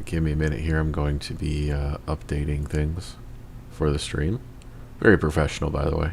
Give me a minute here. I'm going to be updating things for the stream. Very professional, by the way.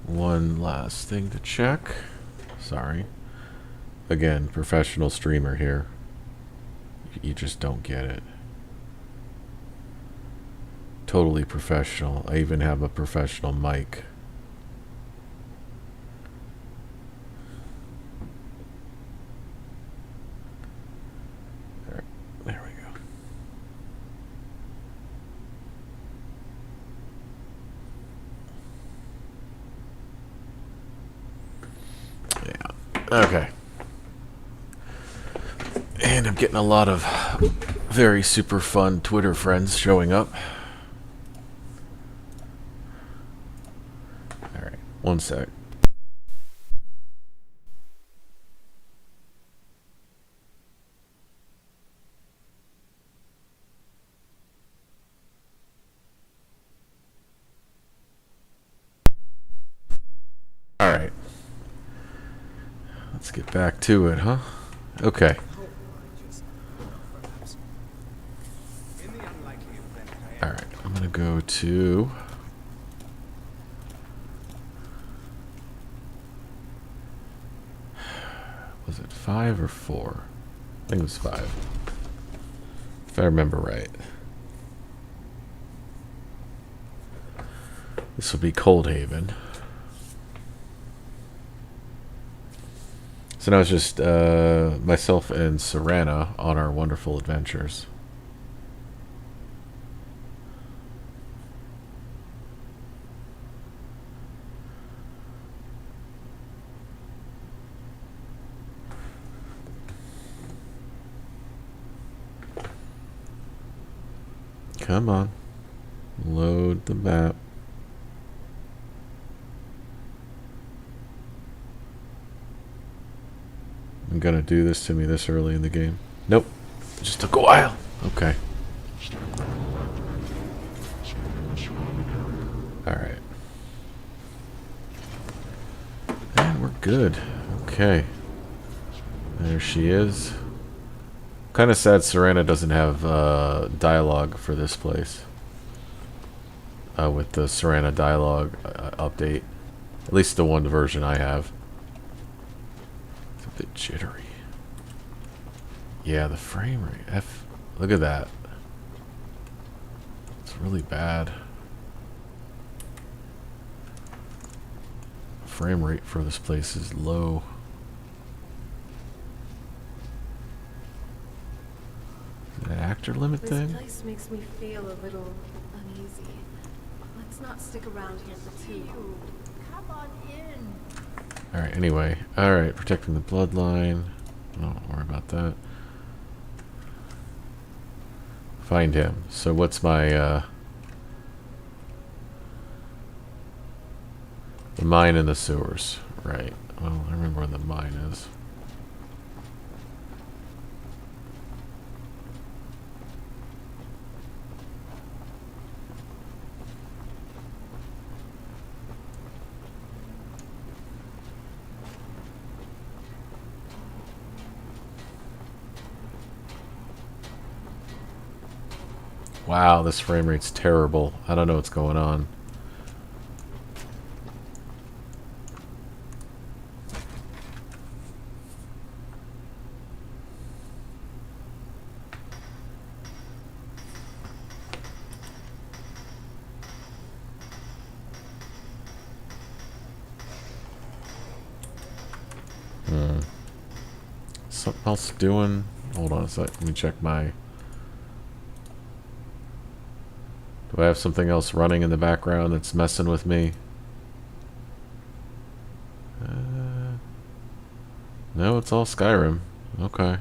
One last thing to check. Sorry. Again, professional streamer here. You just don't get it. Totally professional. I even have a professional mic. There we go. Okay. And I'm getting a lot of very super fun Twitter friends showing up. Alright, one sec. Alright. Let's get back to it, huh? Okay. Alright, I'm gonna go to... Was it 5 or 4? I think it was 5. If I remember right. This will be Coldhaven. So now it's just myself and Serana on our wonderful adventures. Come on. Load the map. I'm gonna do this to me this early in the game. Nope. It just took a while. Okay. Alright. And we're good. Okay. There she is. Kind of sad Serana doesn't have dialogue for this place. With the Serana dialogue update. At least the one version I have. It's a bit jittery. Yeah, the frame rate. Look at that. It's really bad. Frame rate for this place is low. An actor limit thing? This place makes me feel a little uneasy. Let's not stick around here for too long. Come on in. Alright, anyway. Alright, protecting the bloodline. Don't worry about that. Find him. So what's my The mine and the sewers. Right. Well, I remember where the mine is. Wow, this frame rate's terrible. I don't know what's going on. Something else doing? Hold on a sec. Let me check my... Do I have something else running in the background that's messing with me? No, it's all Skyrim. Okay.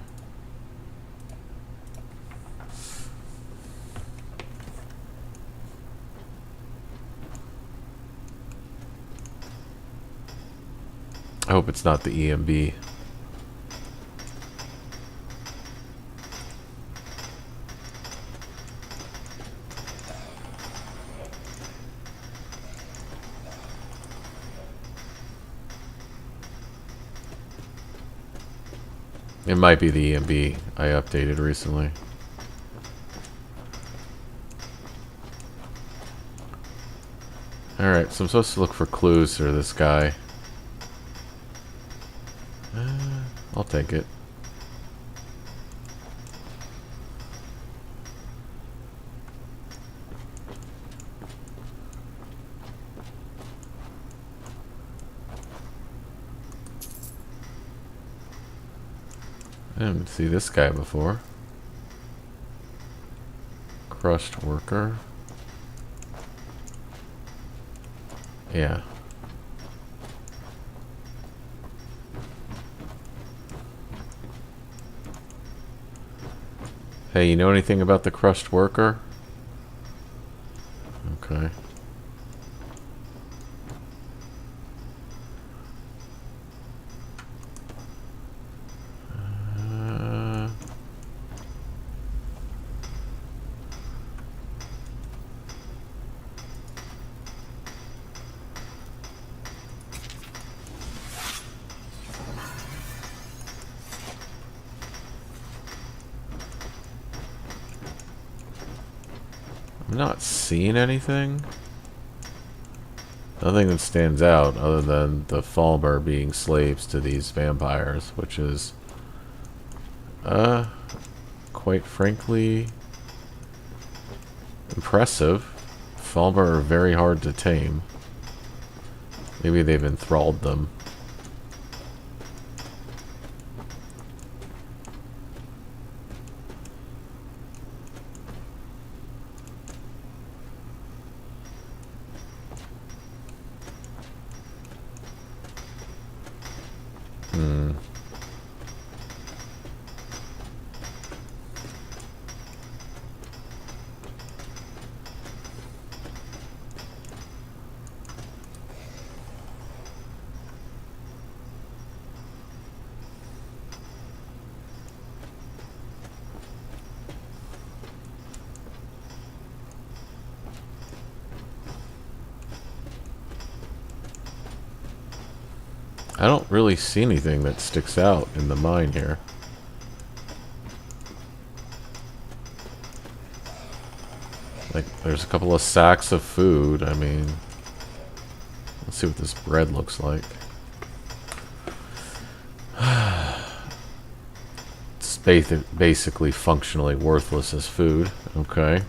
I hope it's not the EMB. It might be the EMB I updated recently. Alright, so I'm supposed to look for clues for this guy. I'll take it. I didn't see this guy before. Crushed worker. Yeah. Hey, you know anything about the crushed worker? Okay. I'm not seeing anything. Nothing that stands out other than the Falmer being slaves to these vampires, which is, quite frankly, impressive. Falmer are very hard to tame. Maybe they've enthralled them. I don't really see anything that sticks out in the mine here. Like, there's a couple of sacks of food. I mean, let's see what this bread looks like. It's basically functionally worthless as food. Okay.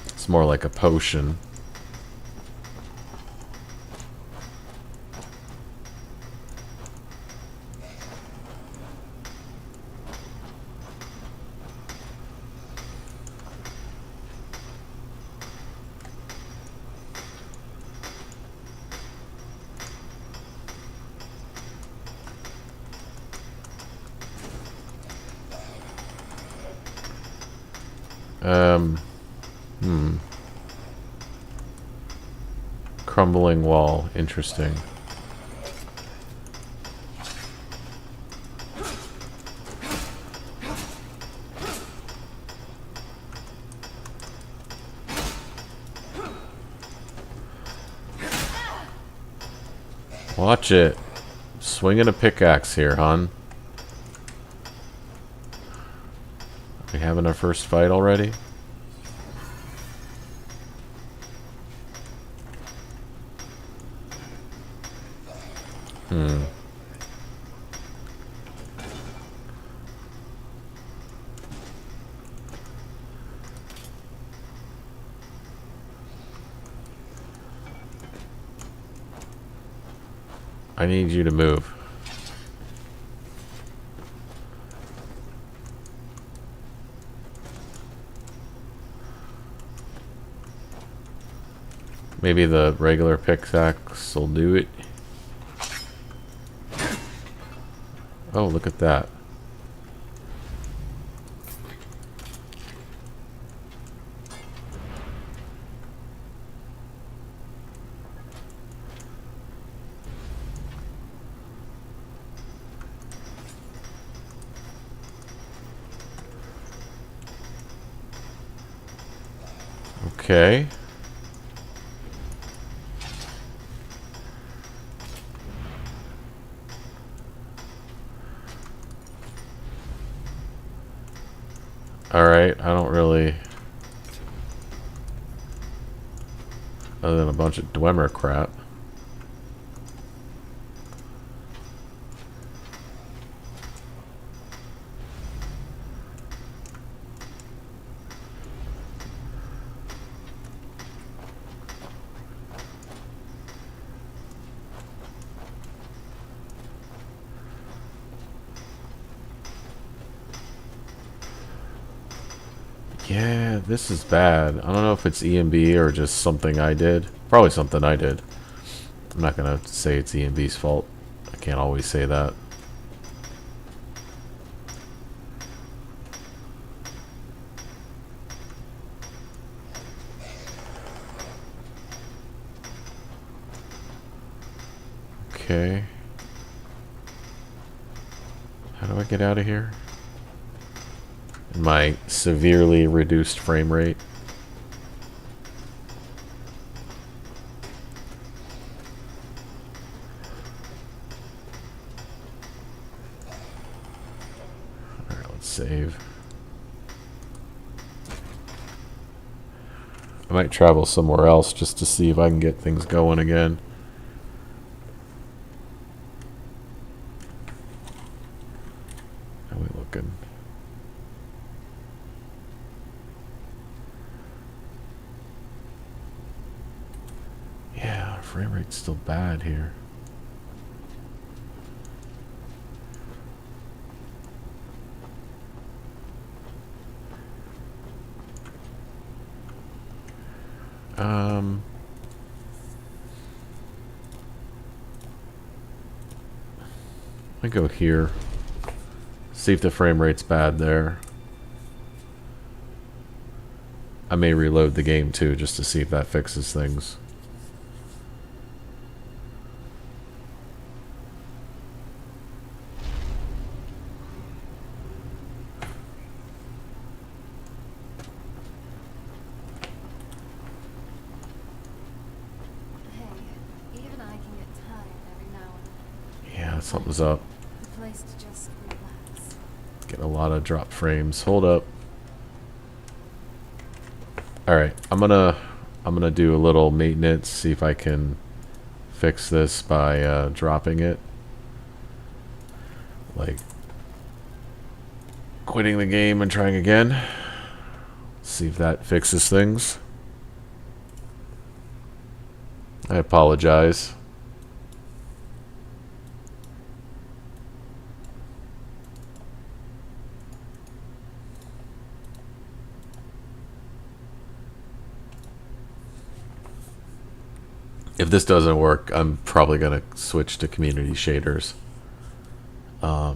It's more like a potion. Crumbling wall. Interesting. Watch it. Swinging a pickaxe here, hon. Are we having our first fight already? I need you to move. Maybe the regular pickaxe will do it. Oh, look at that. Okay. Alright, I don't really... Other than a bunch of Dwemer crap. Yeah, this is bad. I don't know if it's EMB or just something I did. Probably something I did. I'm not gonna say it's EMB's fault. I can't always say that. Okay. How do I get out of here? My severely reduced frame rate. Alright, let's save. I might travel somewhere else just to see if I can get things going again. How are we looking? Frame rate's still bad here. I go here. See if the frame rate's bad there. I may reload the game too, just to see if that fixes things. Something's up. The place to just relax. Getting a lot of drop frames. Hold up. Alright, I'm gonna do a little maintenance, see if I can fix this by dropping it. Like quitting the game and trying again. See if that fixes things. I apologize. If this doesn't work, I'm probably going to switch to community shaders. I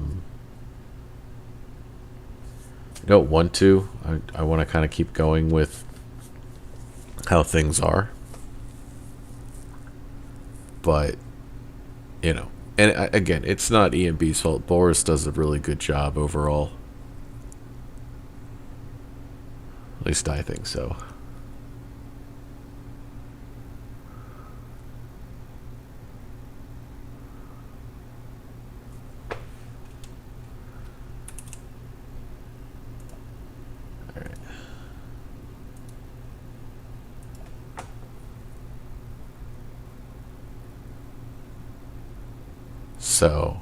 don't want to. I want to kind of keep going with how things are. But, you know, and again, it's not EMB's fault. Boris does a really good job overall. At least I think so. Alright. So...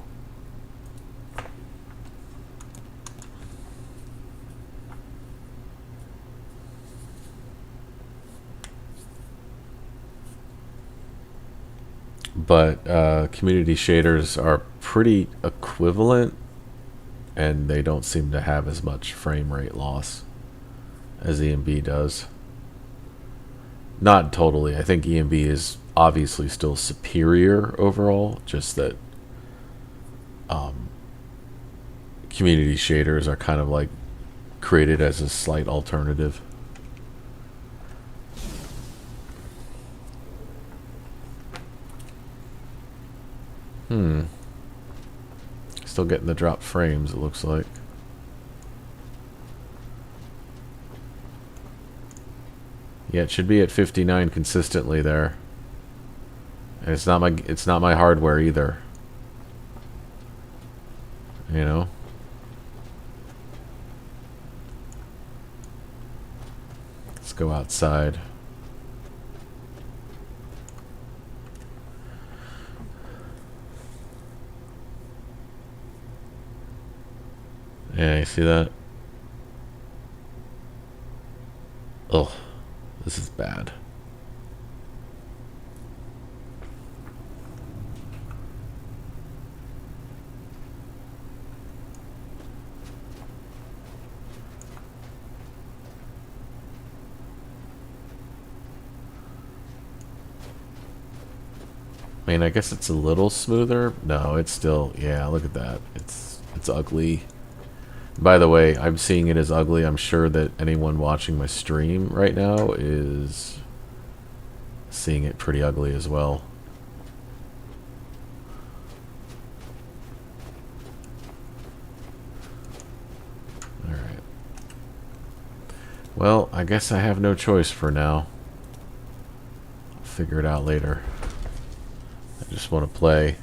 But community shaders are pretty equivalent, and they don't seem to have as much frame rate loss as EMB does. Not totally. I think EMB is obviously still superior overall, just that community shaders are kind of like created as a slight alternative. Still getting the drop frames, it looks like. Yeah, it should be at 59 consistently there. And it's not my hardware either. You know? Let's go outside. Yeah, you see that? Oh, this is bad. I mean, I guess it's a little smoother. No, it's still, yeah, look at that. It's ugly. By the way, I'm seeing it as ugly. I'm sure that anyone watching my stream right now is seeing it pretty ugly as well. Alright. Well, I guess I have no choice for now. I'll figure it out later. I just want to play.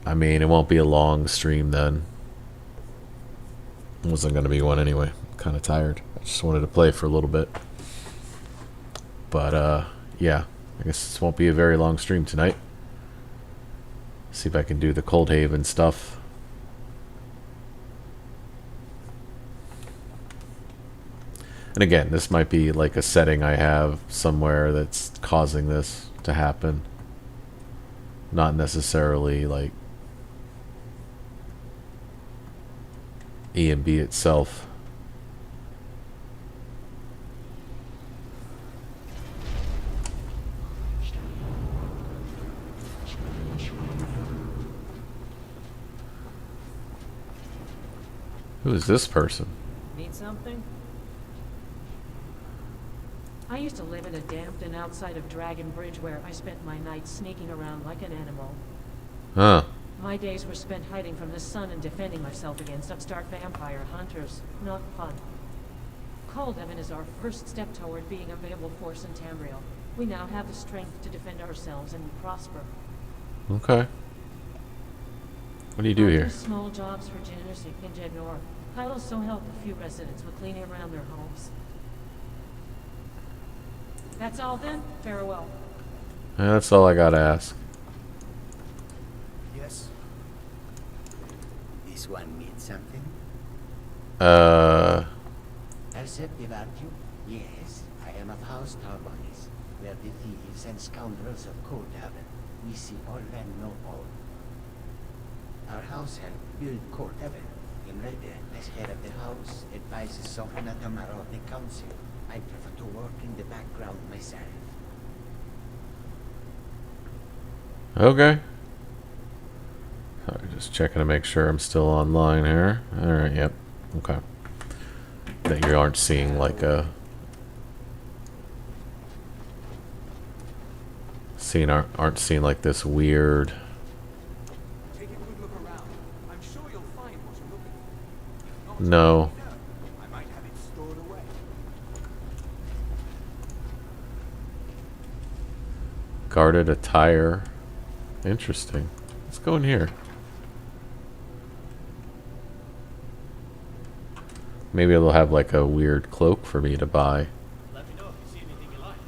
I mean, it won't be a long stream then. It wasn't going to be one anyway. I'm kind of tired. I just wanted to play for a little bit. But, yeah. I guess this won't be a very long stream tonight. See if I can do the Cold Haven stuff. And again, this might be like a setting I have somewhere that's causing this to happen. Not necessarily like EMB itself. Who is this person? Need something? I used to live in a damp den outside of Dragon Bridge where I spent my nights sneaking around like an animal. Huh. My days were spent hiding from the sun and defending myself against upstart vampire hunters. Not fun. Cold Heaven is our first step toward being a viable force in Tamriel. We now have the strength to defend ourselves and we prosper. Okay. What do you do I here? Small jobs for Genersic and Jednor. I'll also help a few residents with cleaning around their homes. That's all then. Farewell. Yeah, that's all I gotta ask. Yes. This one needs something? Perceptive, aren't you? Yes, I am of House Tarbonis, where the thieves and scoundrels of Cold Haven, we see all and know all. Our house help build Cold Haven. Imrede, as head of the house, advises Sohna Tamara of the council. I prefer to work in the background myself. Okay. Sorry, just checking to make sure I'm still online here. Alright, yep. Okay. That you aren't seeing like a aren't seeing like this weird. Take a good look around. I'm sure you'll find what you're looking for. If not, No. let me know. I might have it stored away. Guarded attire. Interesting. Let's go in here. Maybe it'll have like a weird cloak for me to buy. Let me know if you see anything you like.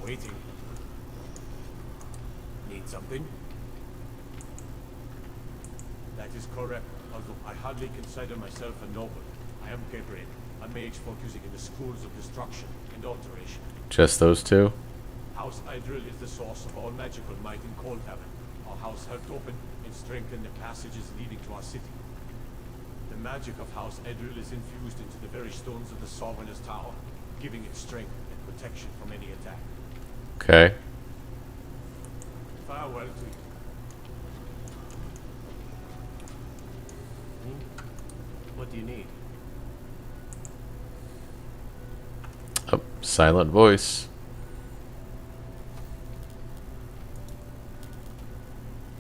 Waiting. Need something? That is correct, although I hardly consider myself a noble. I am Gabriel, a mage focusing in the schools of destruction and alteration. Just those two? House Idril is the source of all magical might in Coldhaven. Our house helped open and strengthen the passages leading to our city. The magic of House Idril is infused into the very stones of the Sovereign's Tower, giving it strength and protection from any attack. Okay. Farewell to you. What do you need? Oh, silent voice.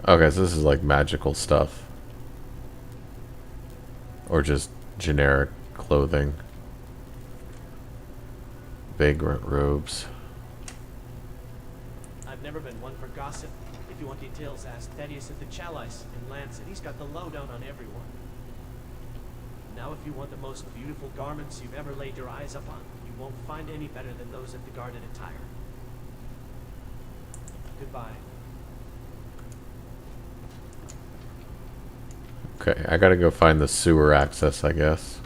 Okay, so this is like magical stuff. Or just generic clothing. Vagrant robes. I've never been one for gossip. If you want details, ask Thaddeus at the Chalice in Lancet. He's got the lowdown on everyone. Now, if you want the most beautiful garments you've ever laid your eyes upon, you won't find any better than those at the Guarded Attire. Goodbye. Okay, I gotta go find the sewer access, I guess.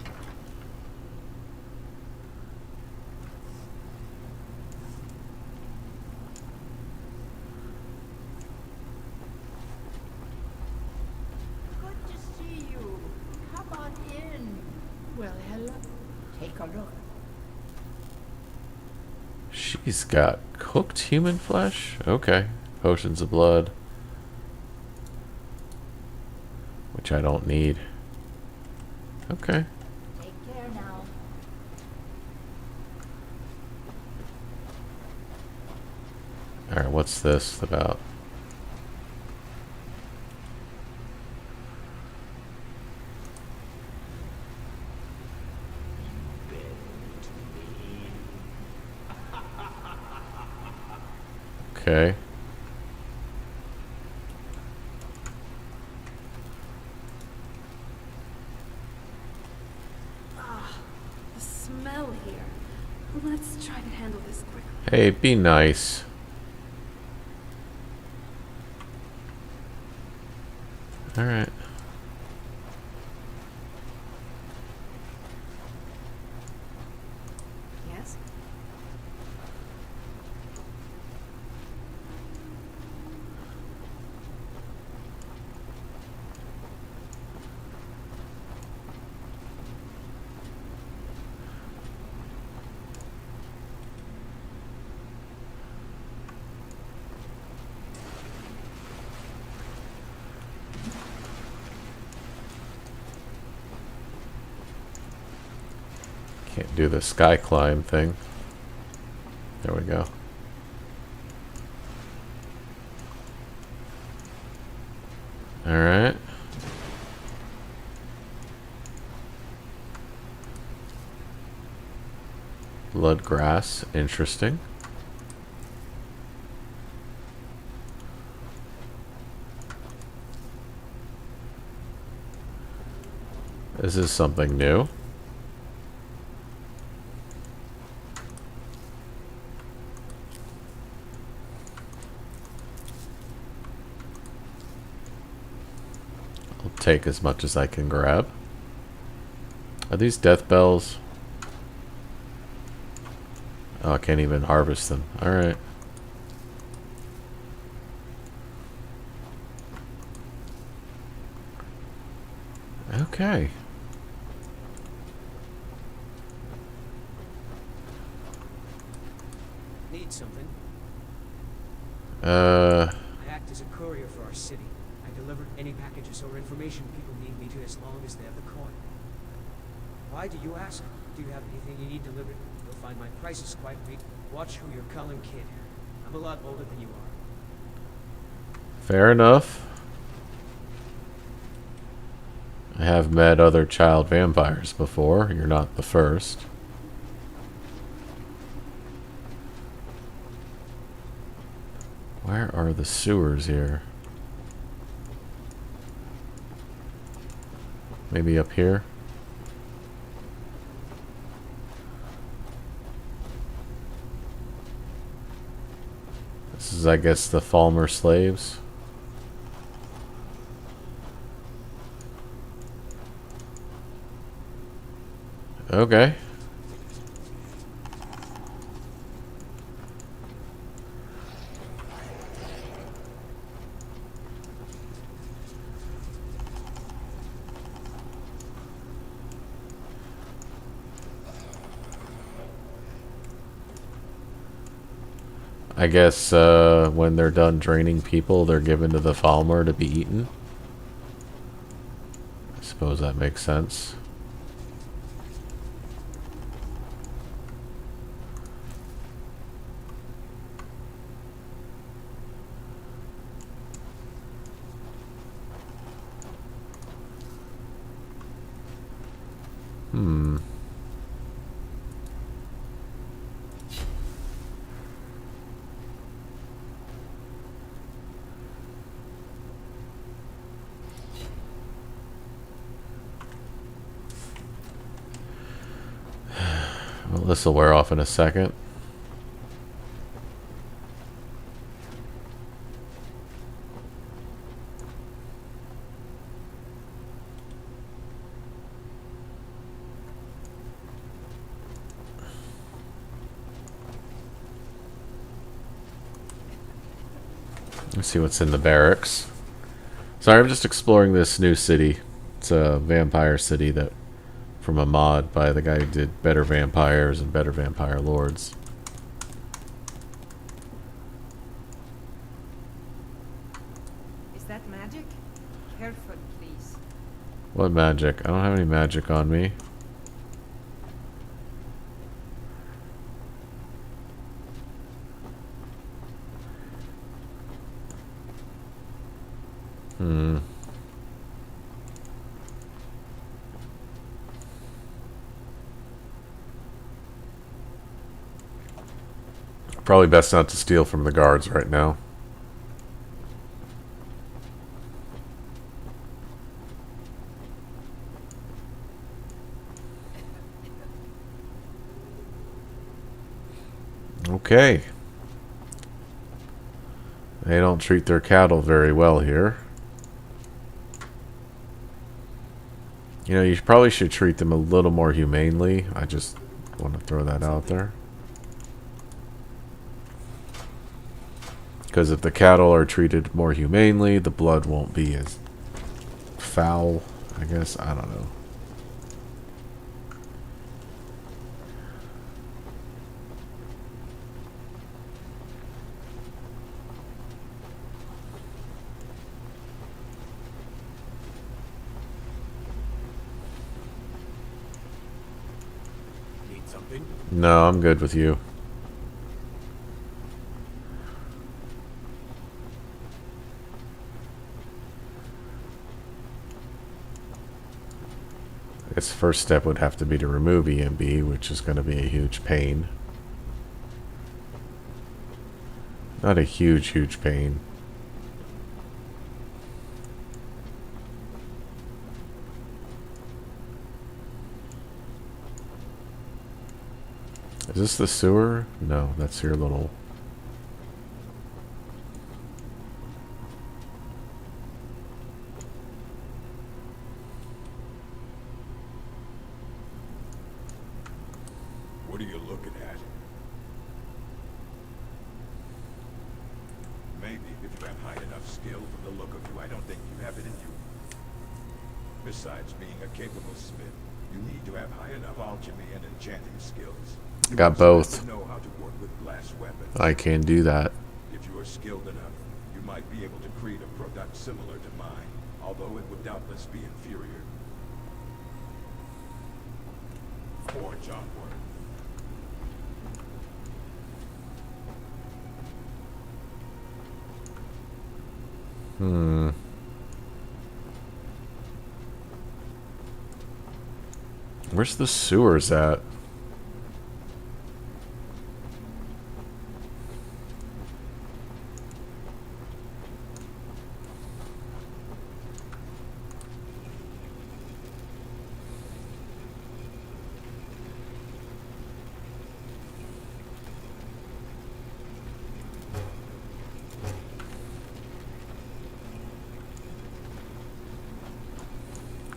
Good to see you. Come on in. Well, hello. Take a look. She's got cooked human flesh? Okay. Potions of blood. Which I don't need. Okay. Take care now. Alright, what's this about? Okay. The smell here. Let's try to handle this quickly. Hey, be nice. Alright. Yes? Can't do the sky climb thing. There we go. Alright. Blood grass, interesting. This is something new. I'll take as much as I can grab. Are these death bells? Oh, I can't even harvest them. Alright. Okay. Need something? Uh, I act as a courier for our city. I deliver any packages or information people need me to as long as they have the coin. Why do you ask? Do you have anything you need delivered? You'll find my prices quite weak. Watch who you're calling, kid. I'm a lot older than you are. Fair enough. I have met other child vampires before. You're not the first. Where are the sewers here? Maybe up here? This is, I guess, the Falmer slaves. Okay. I guess when they're done draining people, they're given to the Falmer to be eaten. I suppose that makes sense. Hmm. Well, this will wear off in a second. Let's see what's in the barracks. Sorry, I'm just exploring this new city. It's a vampire city that from a mod by the guy who did Better Vampires and Better Vampire Lords. Is that magic? Careful, please. What magic? I don't have any magic on me. Hmm. Probably best not to steal from the guards right now. Okay. They don't treat their cattle very well here. You know, you probably should treat them a little more humanely. I just want to throw that out there. Because if the cattle are treated more humanely, the blood won't be as foul, I guess. I don't know. Need something? No, I'm good with you. I guess the first step would have to be to remove EMB, which is going to be a huge pain. Not a huge, huge pain. Is this the sewer? No, that's your little... What are you looking at? Maybe if you have high enough skill from the look of you, I don't think you have it in you. Besides being a capable smith, you need to have high enough alchemy and enchanting skills. I got both. You know how to work with glass weapons. I can do that. If you are skilled enough, you might be able to create a product similar to mine, although it would doubtless be inferior. Forge onward. Hmm. Where's the sewers at?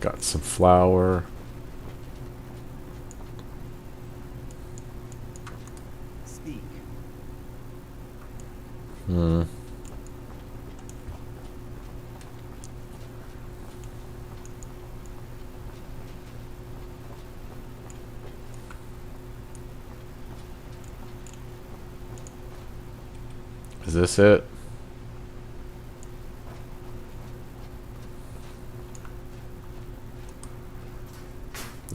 Got some flour. Speak. Hmm. Is this it?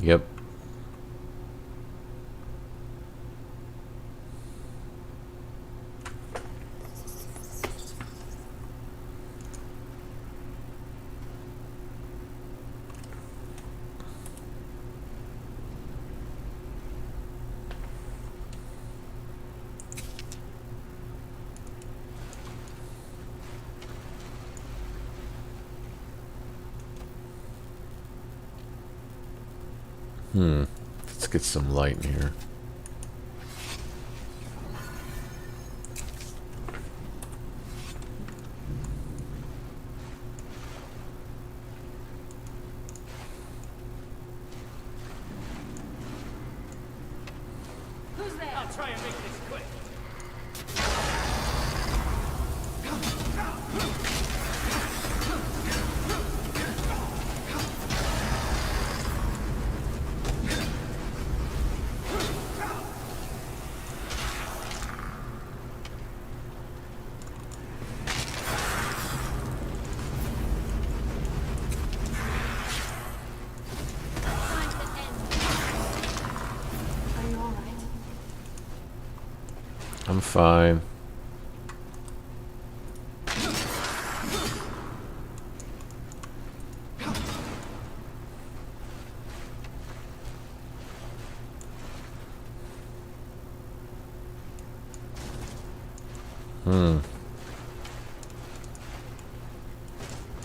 Yep. Let's get some light in here. Who's there? I'll try and make this quick. Find the end. Are you alright? I'm fine.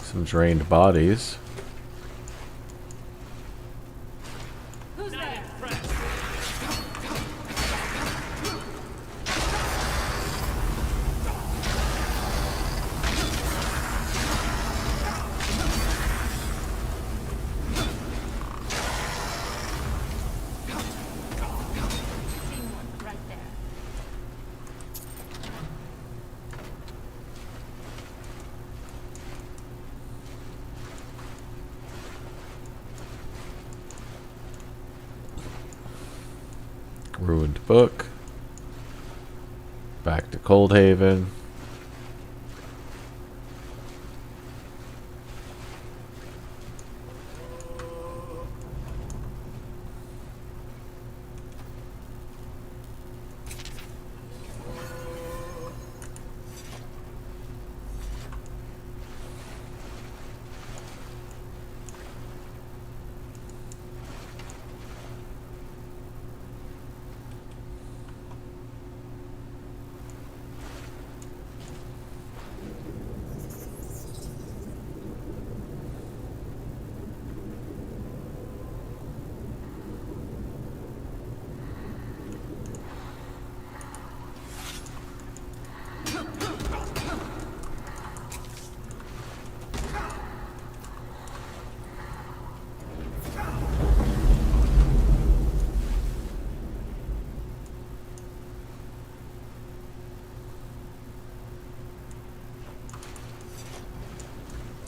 Some drained bodies. Who's there? Seen one right there. Ruined book. Back to Coldhaven.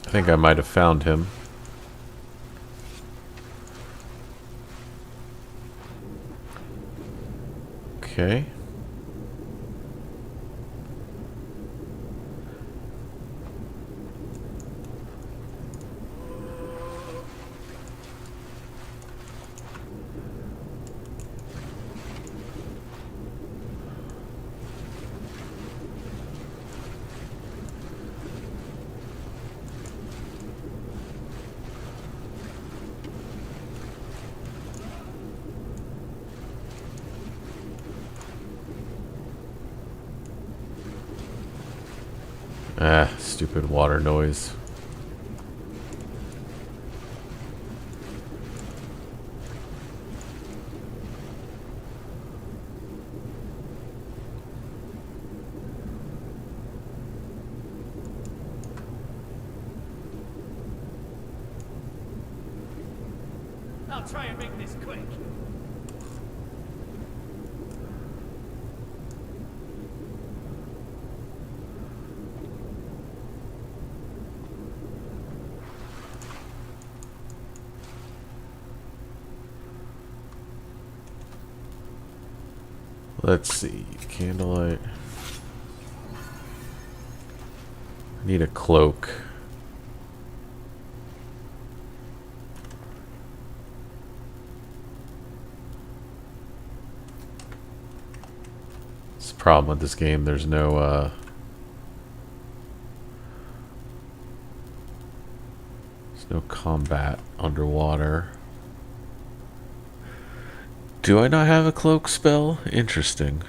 I think I might have found him. Okay. Ah, stupid water noise. I'll try and make this quick. Let's see. Candlelight. Need a cloak. It's the problem with this game. There's no combat underwater. Do I not have a cloak spell? Interesting.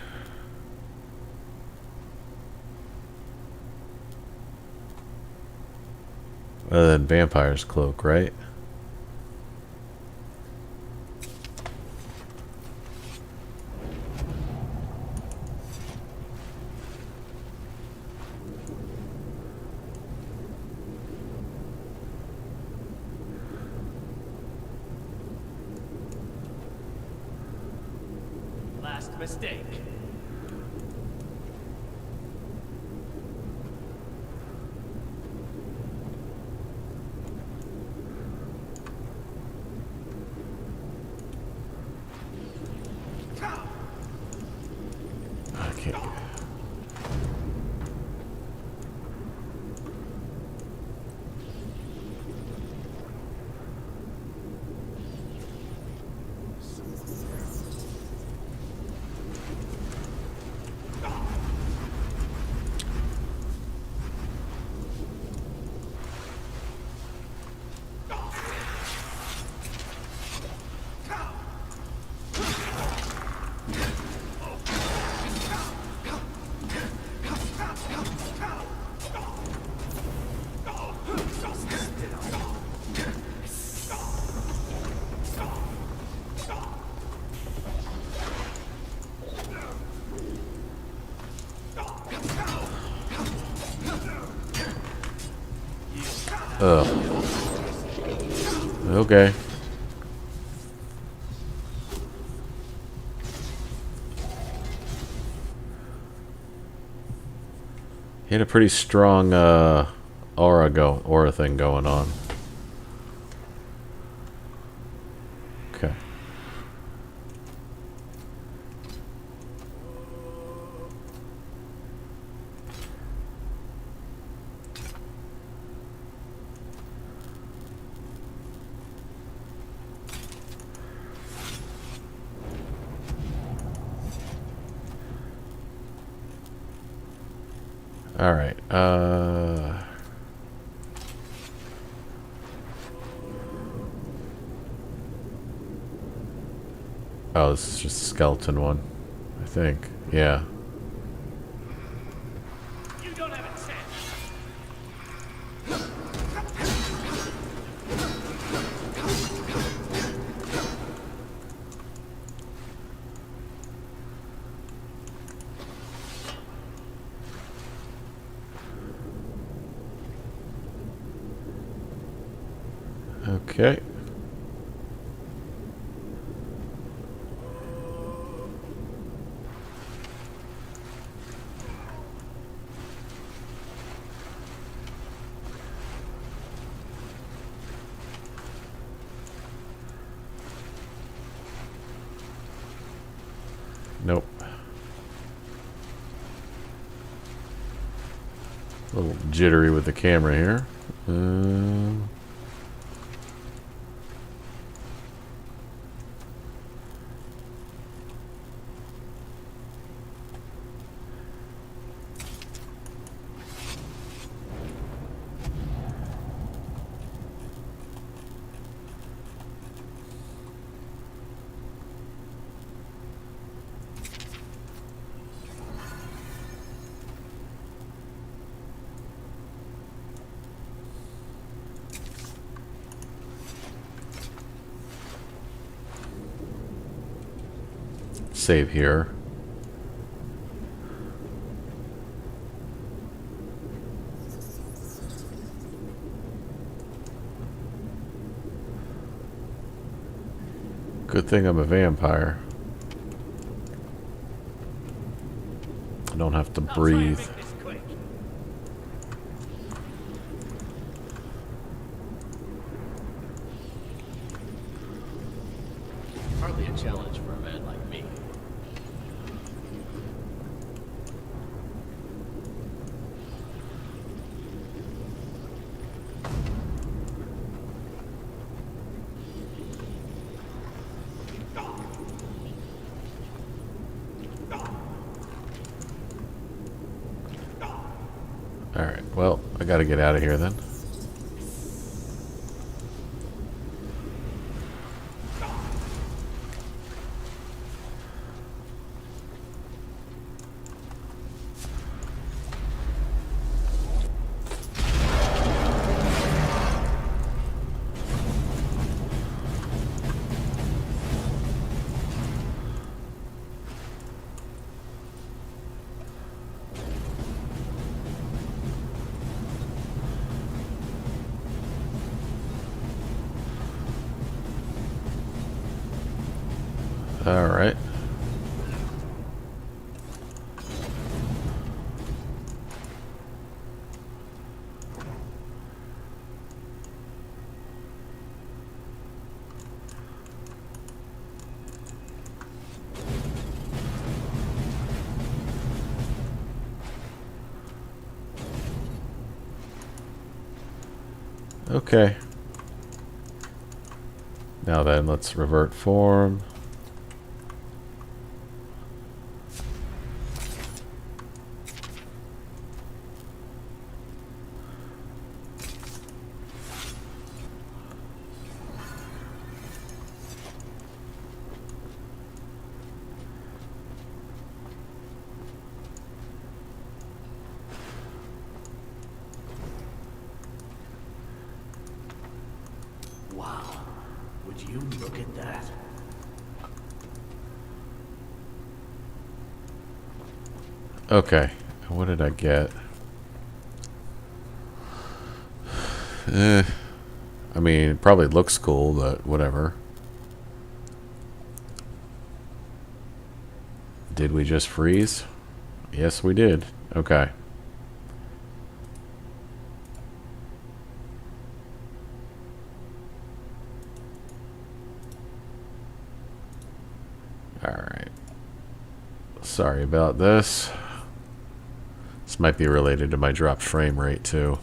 Other than vampire's cloak, right? Last mistake. I can't. Ugh. Okay. He had a pretty strong aura thing going on. Okay. All right. Oh, this is just a skeleton one, I think. Yeah. You don't have a chance. Okay. Nope. A little jittery with the camera here. Save here. Good thing I'm a vampire. I don't have to breathe. Hardly a challenge for a man like me. Alright, well, I gotta get out of here then. Alright. Okay. Now then, let's revert form. Wow. Would you look at that? Okay. What did I get? I mean, it probably looks cool, but whatever. Did we just freeze? Yes, we did. Okay. Alright. Sorry about this. This might be related to my dropped frame rate, too.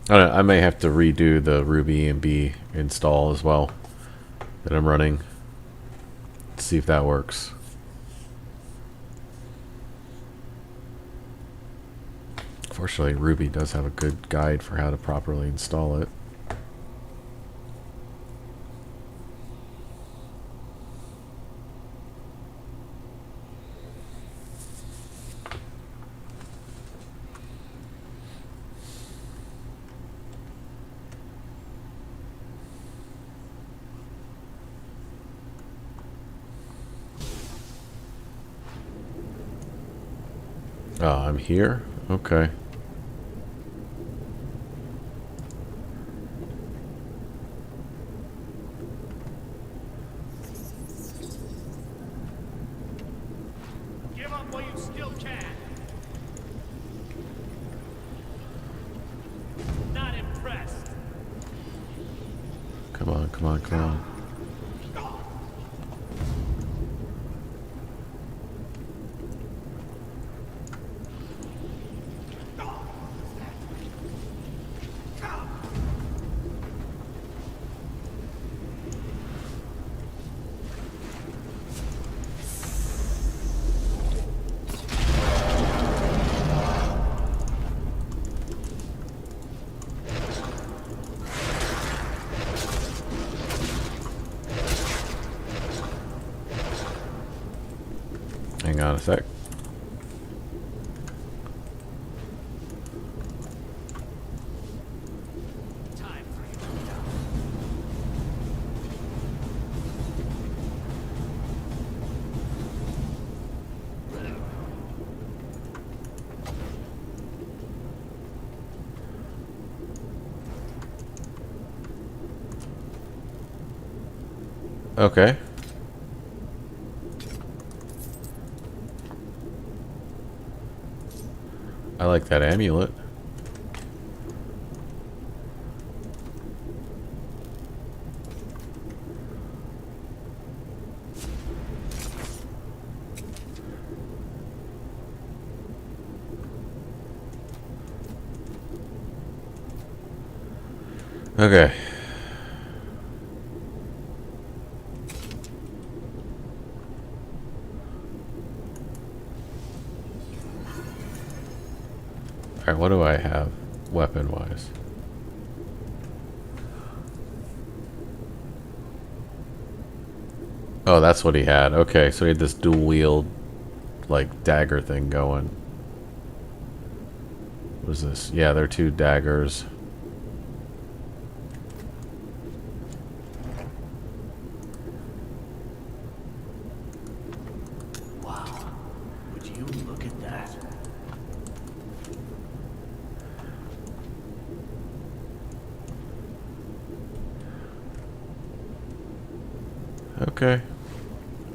I may have to redo the Ruby and B install as well that I'm running. See if that works. Fortunately, Ruby does have a good guide for how to properly install it. Oh, I'm here? Okay. Give up while you still can. Not impressed. Come on, come on, come on. a sec. Time for you to know. Okay. I like that amulet. Okay. Alright, what do I have weapon-wise? Oh, that's what he had. Okay, so he had this dual-wield, like, dagger thing going. What is this? Yeah, they're two daggers. Wow. Would you look at that? Okay.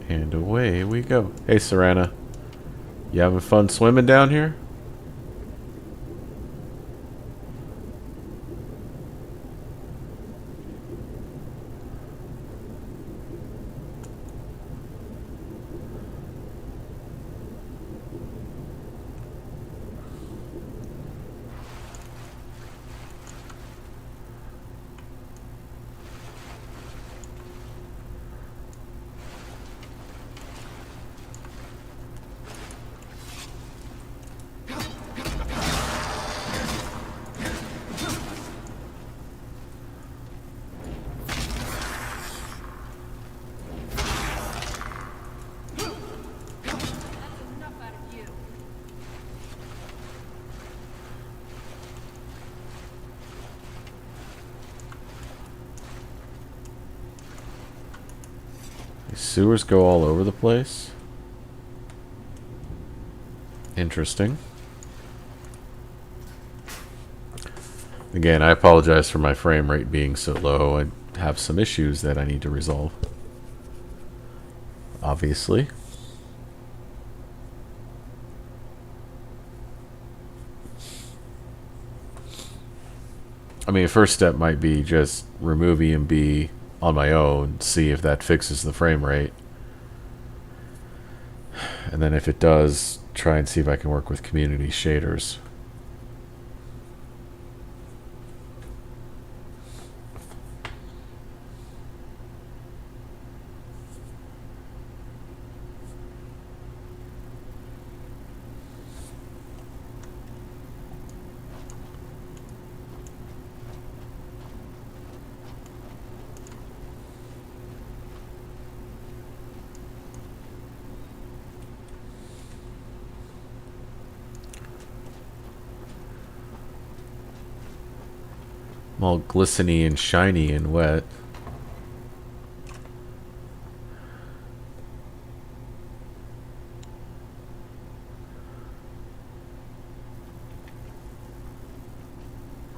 And away we go. Hey, Serana. You having fun swimming down here? These sewers go all over the place. Interesting. Again, I apologize for my frame rate being so low. I have some issues that I need to resolve. Obviously. I mean, first step might be just remove EMB on my own, see if that fixes the frame rate. And then if it does, try and see if I can work with community shaders. I'm all glistening and shiny and wet.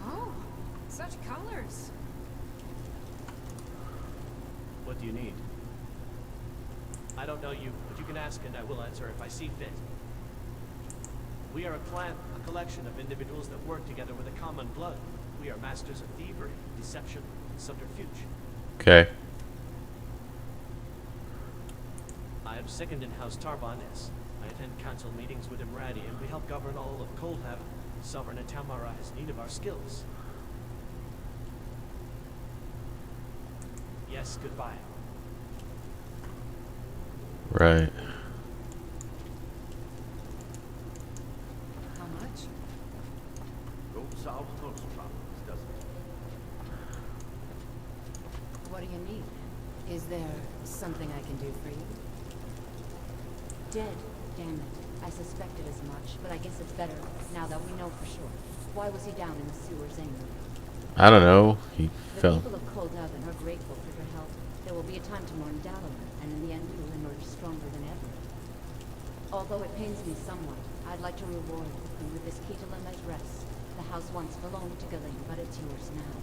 Oh, such colors. What do you need? I don't know you, but you can ask and I will answer if I see fit. We are a clan, a collection of individuals that work together with a common blood. We are masters of thievery, deception, and subterfuge. Okay. I am second in House Tarbonis. I attend council meetings with Imradi, and we help govern all of Coldhaven. Sovereign Tamara has need of our skills. Yes, goodbye. Right. How much? Go solve those problems, doesn't it? What do you need? Is there something I can do for you? Dead. Damn it. I suspected as much, but I guess it's better now that we know for sure. Why was he down in the sewers anyway? I don't know. He The fell. people of Cold Oven are grateful for your help. There will be a time to mourn Dalaran, and in the end we will emerge stronger than ever. Although it pains me somewhat, I'd like to reward you with this key to Lemai's rest. The house once belonged to Galing, but it's yours now.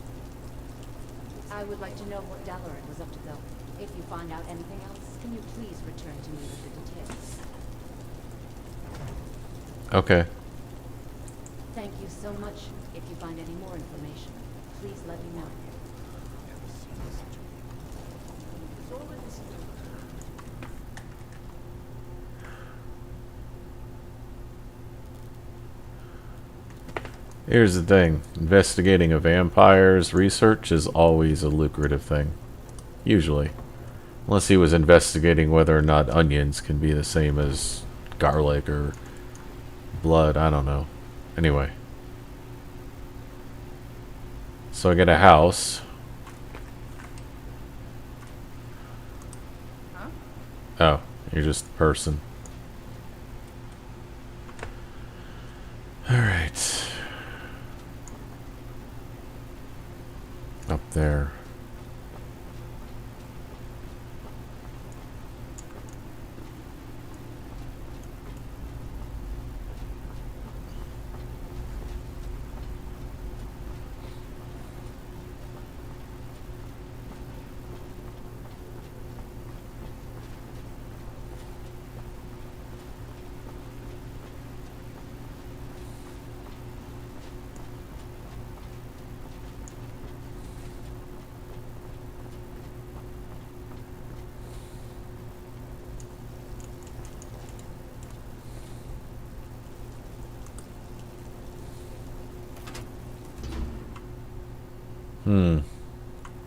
I would like to know what Dalaran was up to though. If you find out anything else, can you please return to me with the details? Okay. Thank you so much. If you find any more information, please let me know. Here's the thing. Investigating a vampire's research is always a lucrative thing. Usually. Unless he was investigating whether or not onions can be the same as garlic or blood. I don't know. Anyway. So I get a house. Huh? Oh, you're just a person. Alright. Up there.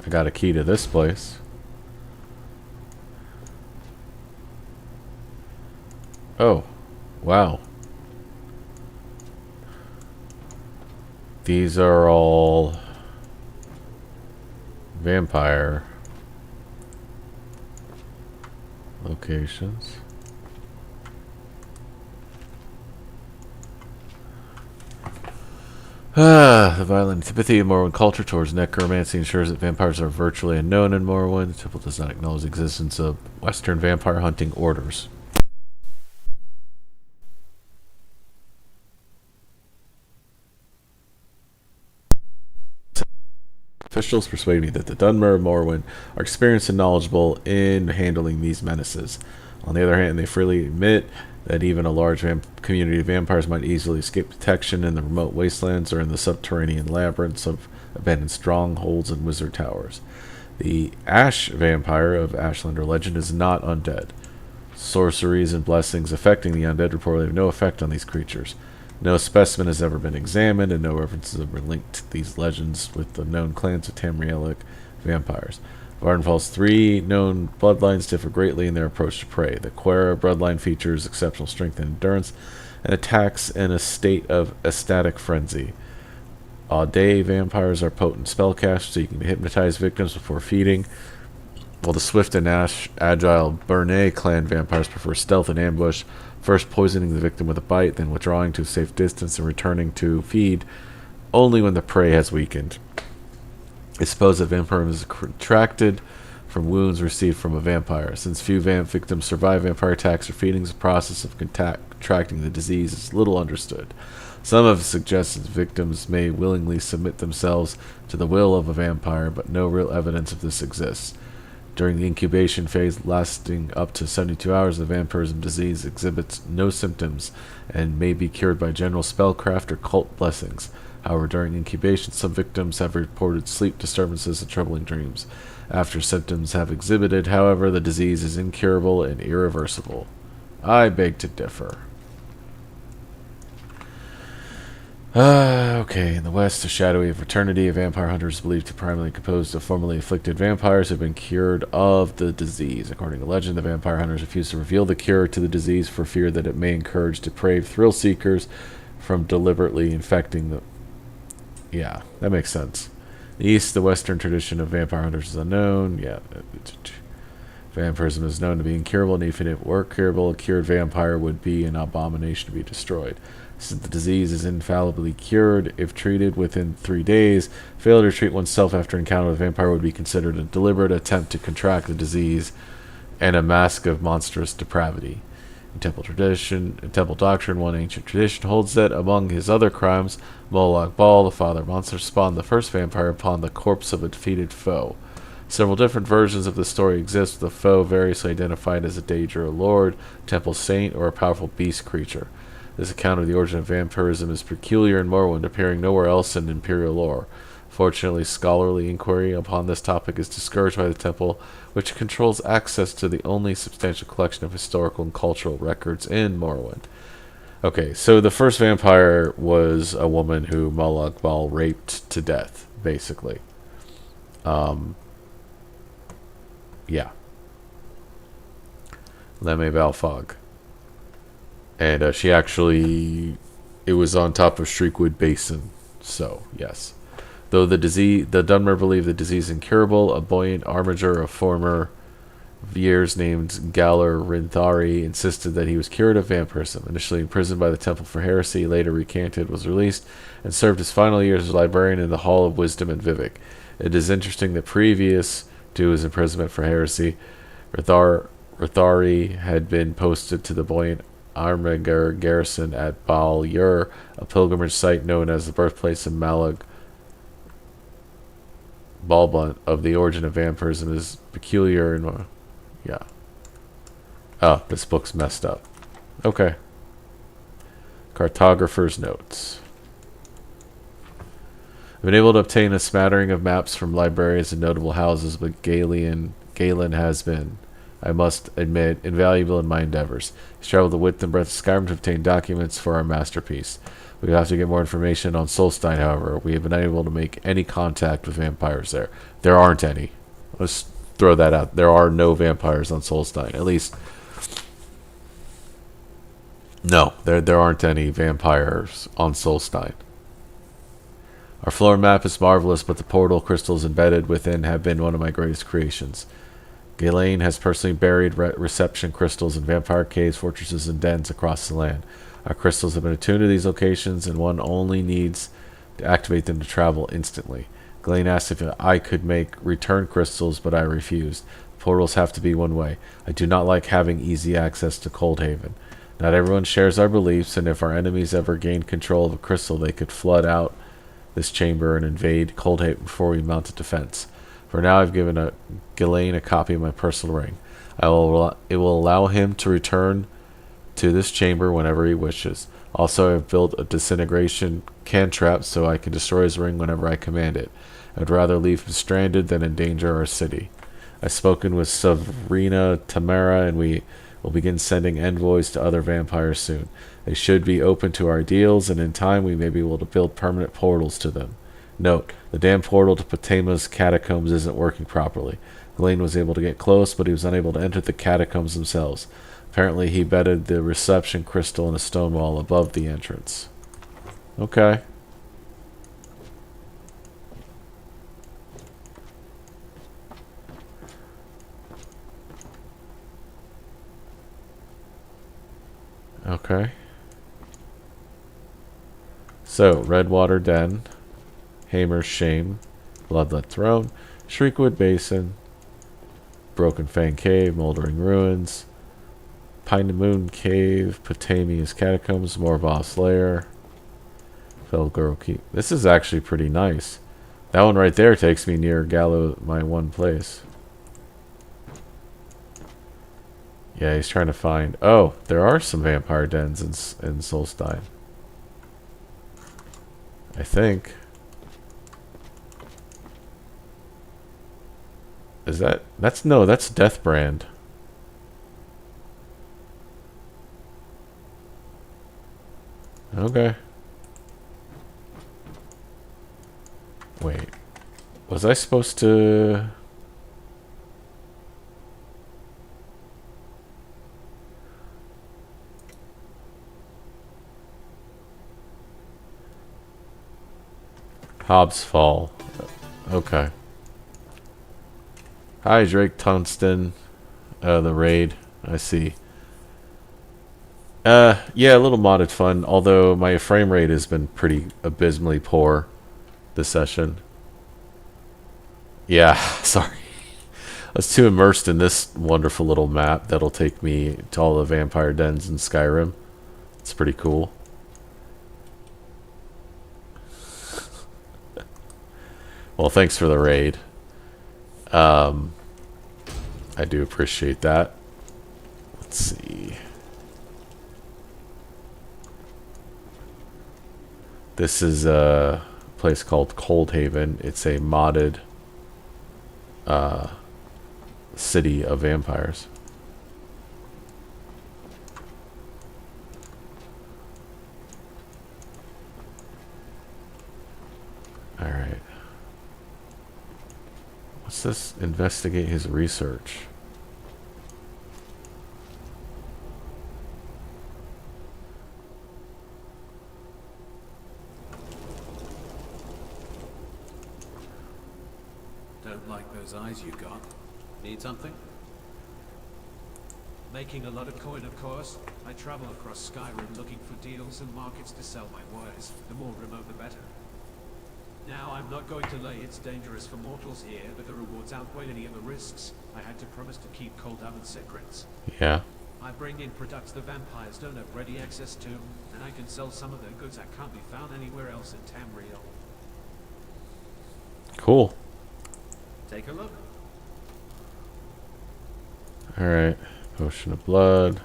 I got a key to this place. Oh, wow. These are all vampire locations. The violent antipathy of Morrowind culture towards necromancy ensures that vampires are virtually unknown in Morrowind. The temple does not acknowledge the existence of Western vampire hunting orders. Officials persuade me that the Dunmer of Morrowind are experienced and knowledgeable in handling these menaces. On the other hand, they freely admit that even a large community of vampires might easily escape detection in the remote wastelands or in the subterranean labyrinths of abandoned strongholds and wizard towers. The Ash vampire of Ashlander legend is not undead. Sorceries and blessings affecting the undead reportedly have no effect on these creatures. No specimen has ever been examined, and no references have been linked to these legends with the known clans of Tamrielic vampires. Vardenfall's three known bloodlines differ greatly in their approach to prey. The Quera bloodline features exceptional strength and endurance, and attacks in a state of ecstatic frenzy. All-day vampires are potent spellcasters, seeking to hypnotize victims before feeding, while the swift and agile Bernay clan vampires prefer stealth and ambush, first poisoning the victim with a bite, then withdrawing to a safe distance and returning to feed only when the prey has weakened. It's supposed that vampirism is contracted from wounds received from a vampire. Since few victims survive vampire attacks or feedings, the process of contracting the disease is little understood. Some have suggested victims may willingly submit themselves to the will of a vampire, but no real evidence of this exists. During the incubation phase, lasting up to 72 hours, the vampirism disease exhibits no symptoms and may be cured by general spellcraft or cult blessings. However, during incubation, some victims have reported sleep disturbances and troubling dreams. After symptoms have exhibited, however, the disease is incurable and irreversible. I beg to differ. Okay, in the west, a shadowy fraternity of vampire hunters believed to primarily composed of formerly afflicted vampires who have been cured of the disease. According to legend, the vampire hunters refuse to reveal the cure to the disease for fear that it may encourage depraved thrill seekers from deliberately infecting the... Yeah, that makes sense. In the east, the western tradition of vampire hunters is unknown. Yeah. Vampirism is known to be incurable, and even if it were curable, a cured vampire would be an abomination to be destroyed. Since the disease is infallibly cured if treated within 3 days, failure to treat oneself after encounter with a vampire would be considered a deliberate attempt to contract the disease and a mask of monstrous depravity. In temple doctrine, one ancient tradition holds that, among his other crimes, Moloch Baal, the father monster, spawned the first vampire upon the corpse of a defeated foe. Several different versions of the story exist, with the foe variously identified as a deity or lord, temple saint, or a powerful beast creature. This account of the origin of vampirism is peculiar in Morrowind, appearing nowhere else in Imperial lore. Fortunately, scholarly inquiry upon this topic is discouraged by the temple, which controls access to the only substantial collection of historical and cultural records in Morrowind. Okay, so the first vampire was a woman who Moloch Baal raped to death, basically. Yeah. Lemme Balfog. And she actually, it was on top of Shriekwood Basin. So, yes. Though the Dunmer believed the disease incurable, a buoyant armiger of former years named Galler Rinthari insisted that he was cured of vampirism. Initially imprisoned by the Temple for heresy, later recanted, was released, and served his final years as librarian in the Hall of Wisdom in Vivek. It is interesting that previous to his imprisonment for heresy, Rithari had been posted to the buoyant Armiger garrison at Baal Ur, a pilgrimage site known as the birthplace of Malag Balbunt. Of the origin of vampirism is peculiar and yeah. Oh, this book's messed up. Okay. Cartographer's notes. I've been able to obtain a smattering of maps from libraries and notable houses, but Galen has been, I must admit, invaluable in my endeavors. He's traveled the width and breadth of Skyrim to obtain documents for our masterpiece. We have to get more information on Solstein, however. We have been unable to make any contact with vampires there. There aren't any. Let's throw that out. There are no vampires on Solstein. At least, no, there aren't any vampires on Solstein. Our floor map is marvelous, but the portal crystals embedded within have been one of my greatest creations. Ghislaine has personally buried reception crystals in vampire caves, fortresses, and dens across the land. Our crystals have been attuned to these locations, and one only needs to activate them to travel instantly. Ghislaine asked if I could make return crystals, but I refused. Portals have to be one way. I do not like having easy access to Coldhaven. Not everyone shares our beliefs, and if our enemies ever gained control of a crystal, they could flood out this chamber and invade Coldhaven before we mount a defense. For now, I've given Ghislaine a copy of my personal ring. It will allow him to return to this chamber whenever he wishes. Also, I've built a disintegration cantrap so I can destroy his ring whenever I command it. I would rather leave him stranded than endanger our city. I've spoken with Savrina Tamara, and we will begin sending envoys to other vampires soon. They should be open to our deals, and in time we may be able to build permanent portals to them. Note, the damn portal to Potema's catacombs isn't working properly. Ghislaine was able to get close, but he was unable to enter the catacombs themselves. Apparently he bedded the reception crystal in a stone wall above the entrance. Okay. Okay. So, Redwater Den, Hamer's Shame, Bloodlet Throne, Shriekwood Basin, Broken Fang Cave, Moldering Ruins, Pine Moon Cave, Potamia's Catacombs, Morvoth's Lair, Felgirl Keep. This is actually pretty nice. That one right there takes me near Gallo, my one place. Yeah, he's trying to find... Oh, there are some vampire dens in Solstein. I think. Is that... that's Deathbrand. Okay. Wait. Was I supposed to... Hobbs Fall. Okay. Hi, Drake Tungsten. Oh, the raid. I see. Yeah, a little modded fun, although my frame rate has been pretty abysmally poor this session. Yeah, sorry. I was too immersed in this wonderful little map that'll take me to all the vampire dens in Skyrim. It's pretty cool. Well, thanks for the raid. I do appreciate that. Let's see. This is a place called Coldhaven. It's a modded city of vampires. Alright. What's this? Investigate his research. Don't like those eyes you got. Need something? Making a lot of coin, of course. I travel across Skyrim looking for deals and markets to sell my wares. The more remote, the better. Now, I'm not going to lay it's dangerous for mortals here, but the rewards outweigh any of the risks. I had to promise to keep Coldhaven secrets. Yeah. I bring in products the vampires don't have ready access to, and I can sell some of their goods that can't be found anywhere else in Tamriel. Cool. Take a look. Alright. Potion of blood.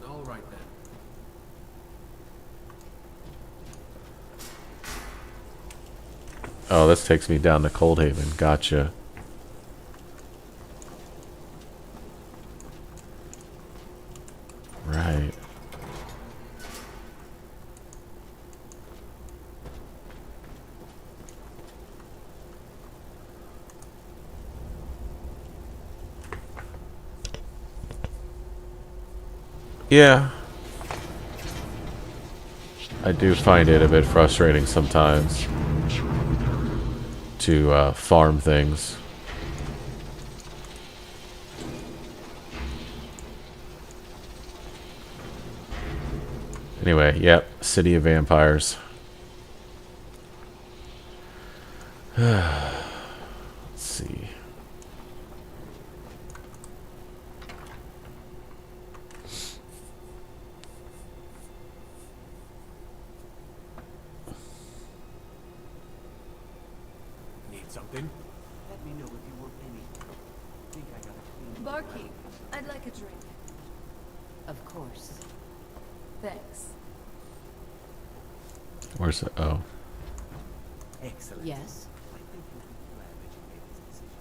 All right then. Oh, this takes me down to Coldhaven. Gotcha. Right. Yeah. I do find it a bit frustrating sometimes to farm things. Anyway, yep, City of Vampires. Let's see. Need something? Let me know if you want any. Think I got a clean. Barkeep, I'd like a drink. Of course. Thanks. Where's it? Oh. Excellent. Yes? I think you'll be glad that you made this decision.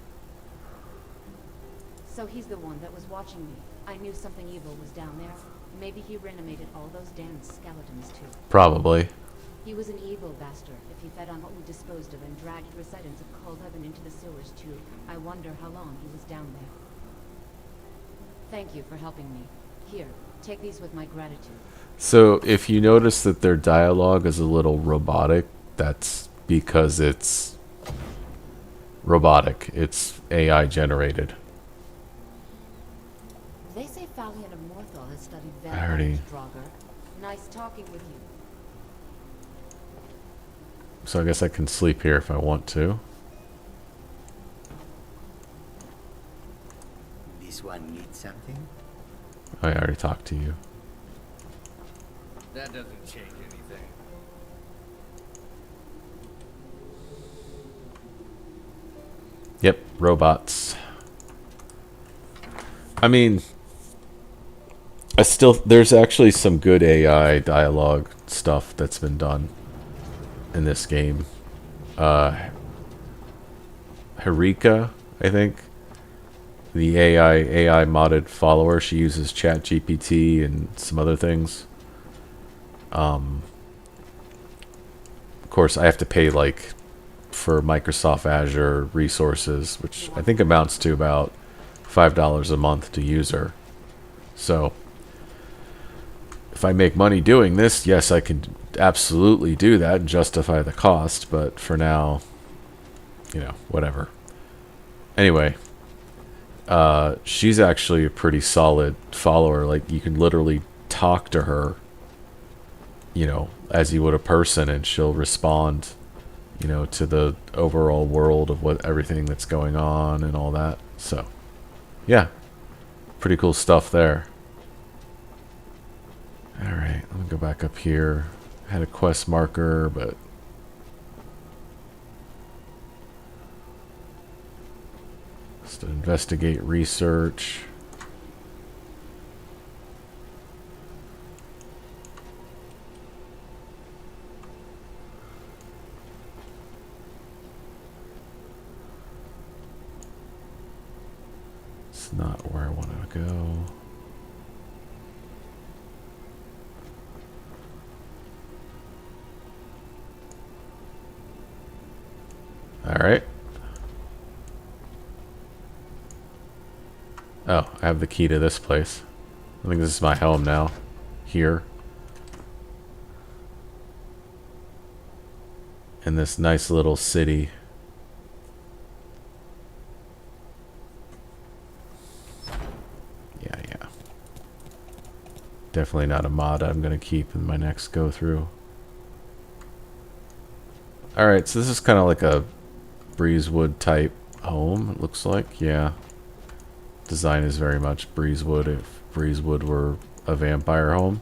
So he's the one that was watching me. I knew something evil was down there. Maybe he renovated all those damn skeletons too. Probably. He was an evil bastard if he fed on what we disposed of and dragged residents of Coldhaven into the sewers too. I wonder how long he was down there. Thank you for helping me. Here, take these with my gratitude. So if you notice that their dialogue is a little robotic, that's because it's robotic. It's AI generated. They say Falion of Morthal has studied I already- vampires, Draugr. Nice talking with you. So I guess I can sleep here if I want to. This one needs something? I already talked to you. That doesn't change anything. Yep, robots. I mean, there's actually some good AI dialogue stuff that's been done in this game. Harika, I think, the AI modded follower, she uses ChatGPT and some other things. Of course, I have to pay like for Microsoft Azure resources, which I think amounts to about $5 a month to use her. So if I make money doing this, yes, I absolutely do that and justify the cost, but for now, you know, whatever. Anyway, she's actually a pretty solid follower. Like, you can literally talk to her, you know, as you would a person, and she'll respond, you know, to the overall world of what everything that's going on and all that. So, yeah, pretty cool stuff there. Alright, let me go back up here. Had a quest marker, but just to investigate research. It's not where I want to go. Alright. Oh, I have the key to this place. I think this is my home now. Here. In this nice little city. Yeah. Definitely not a mod I'm going to keep in my next go through. Alright, so this is kind of like a Breezewood type home, it looks like. Yeah. Design is very much Breezewood if Breezewood were a vampire home.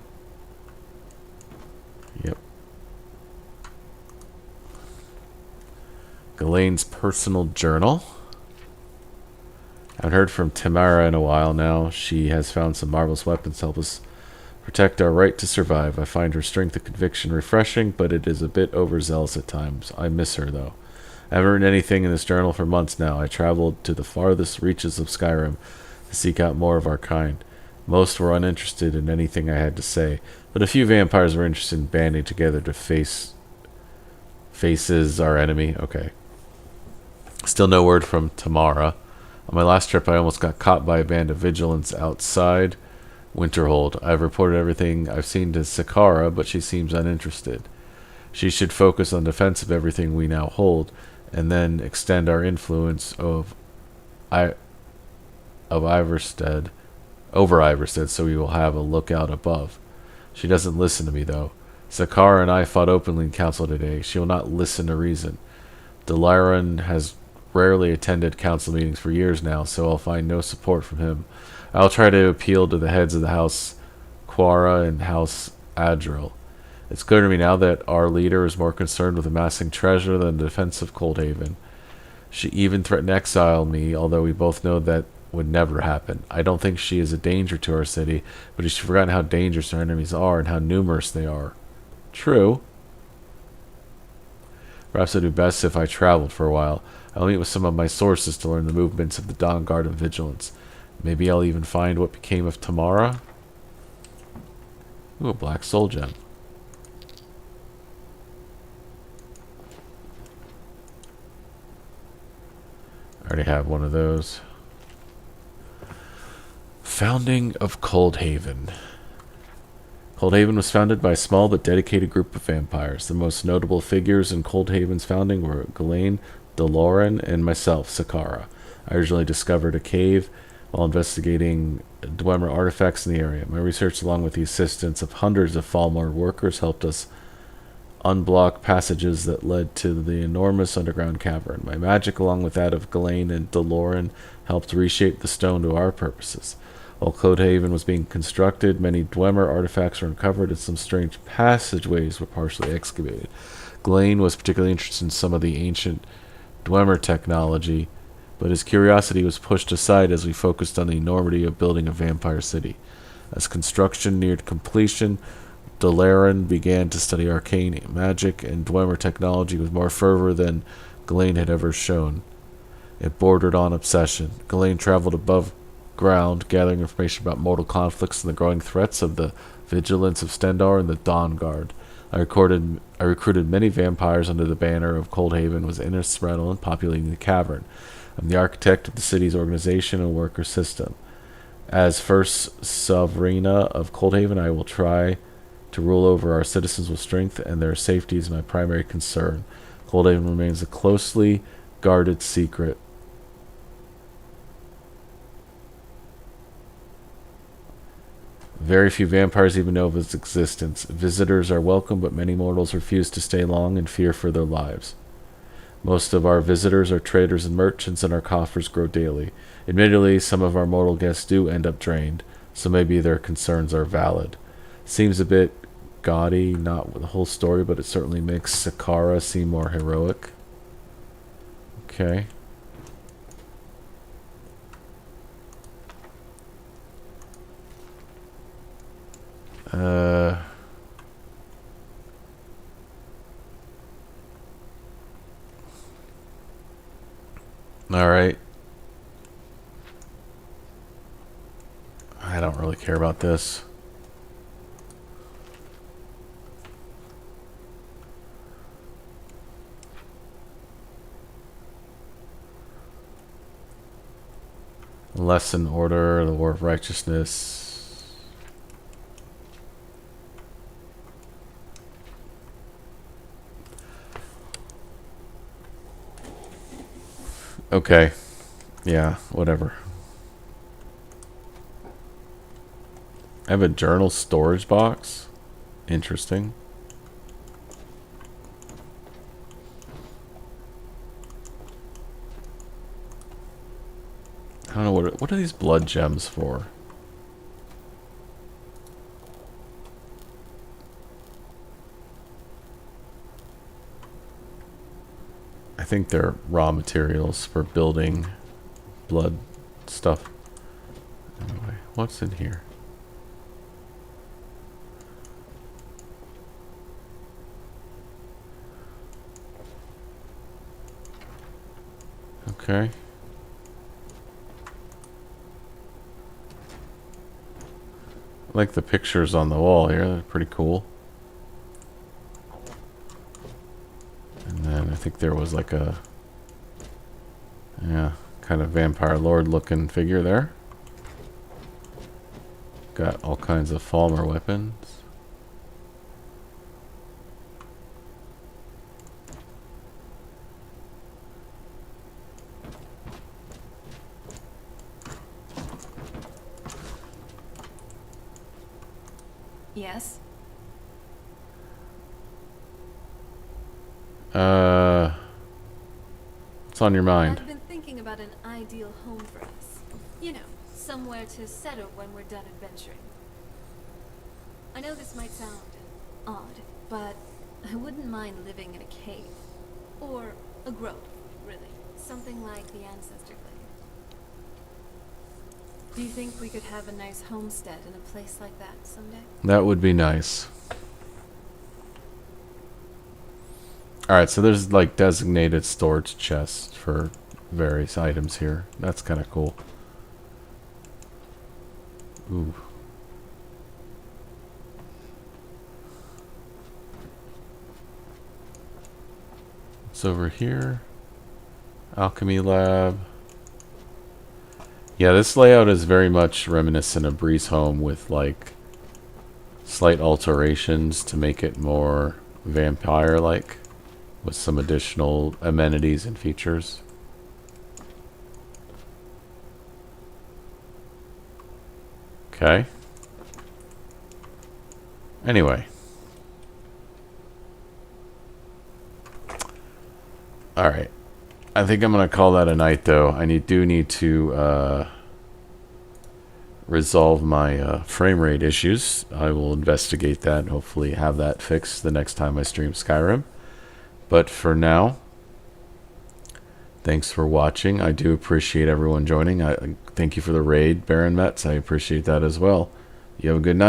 Yep. Ghislaine's personal journal. I haven't heard from Tamara in a while now. She has found some marvelous weapons to help us protect our right to survive. I find her strength of conviction refreshing, but it is a bit overzealous at times. I miss her, though. I haven't written anything in this journal for months now. I traveled to the farthest reaches of Skyrim to seek out more of our kind. Most were uninterested in anything I had to say, but a few vampires were interested in banding together to faces our enemy. Okay. Still no word from Tamara. On my last trip, I almost got caught by a band of vigilants outside Winterhold. I've reported everything I've seen to Sakara, but she seems uninterested. She should focus on defense of everything we now hold, and then extend our influence over Iverstead, so we will have a lookout above. She doesn't listen to me, though. Sakara and I fought openly in council today. She will not listen to reason. Delaran has rarely attended council meetings for years now, so I'll find no support from him. I'll try to appeal to the heads of the House Quara and House Adril. It's clear to me now that our leader is more concerned with amassing treasure than the defense of Coldhaven. She even threatened to exile me, although we both know that would never happen. I don't think she is a danger to our city, but she's forgotten how dangerous our enemies are and how numerous they are. True. Perhaps it would be best if I traveled for a while. I'll meet with some of my sources to learn the movements of the Dawn Guard and Vigilance. Maybe I'll even find what became of Tamara. Ooh, a black soul gem. I already have one of those. Founding of Coldhaven. Coldhaven was founded by a small but dedicated group of vampires. The most notable figures in Coldhaven's founding were Ghislaine, Delaran, and myself, Sakara. I originally discovered a cave while investigating Dwemer artifacts in the area. My research, along with the assistance of hundreds of Falmar workers, helped us unblock passages that led to the enormous underground cavern. My magic, along with that of Ghislaine and Delaran, helped reshape the stone to our purposes. While Coldhaven was being constructed, many Dwemer artifacts were uncovered and some strange passageways were partially excavated. Ghislaine was particularly interested in some of the ancient Dwemer technology, but his curiosity was pushed aside as we focused on the enormity of building a vampire city. As construction neared completion, Delaran began to study arcane magic and Dwemer technology with more fervor than Ghislaine had ever shown. It bordered on obsession. Ghislaine traveled above ground, gathering information about mortal conflicts and the growing threats of the Vigilance of Stendarr and the Dawn Guard. I recruited many vampires under the banner of Coldhaven, was instrumental in populating the cavern. I'm the architect of the city's organization and worker system. As first sovereigna of Coldhaven, I will try To rule over our citizens with strength and their safety is my primary concern. Coldhaven remains a closely guarded secret. Very few vampires even know of its existence. Visitors are welcome, but many mortals refuse to stay long in fear for their lives. Most of our visitors are traders and merchants, and our coffers grow daily. Admittedly, some of our mortal guests do end up drained, so maybe their concerns are valid. Seems a bit gaudy, not with the whole story, but it certainly makes Sakara seem more heroic. Okay. Alright. I don't really care about this. Lesson order, the war of righteousness. Okay. Yeah, whatever. I have a journal storage box. Interesting. I don't know what are these blood gems for? I think they're raw materials for building blood stuff. Anyway, what's in here? Okay. I like the pictures on the wall here, they're pretty cool. And then I think there was like a, yeah, kind of vampire lord looking figure there. Got all kinds of Falmer weapons. Yes? What's on your mind? I've been thinking about an ideal home for us. You know, somewhere to settle when we're done adventuring. I know this might sound odd, but I wouldn't mind living in a cave. Or a grove, really. Something like the ancestor glade. Do you think we could have a nice homestead in a place like that someday? That would be nice. Alright, so there's like designated storage chests for various items here. That's kind of cool. Ooh. What's over here? Alchemy lab. Yeah, this layout is very much reminiscent of Breeze Home with like slight alterations to make it more vampire-like with some additional amenities and features. Okay. Anyway. Alright. I think I'm going to call that a night, though. I do need to resolve my frame rate issues. I will investigate that and hopefully have that fixed the next time I stream Skyrim. But for now, thanks for watching. I do appreciate everyone joining. I thank you for the raid, Baron Metz. I appreciate that as well. You have a good night.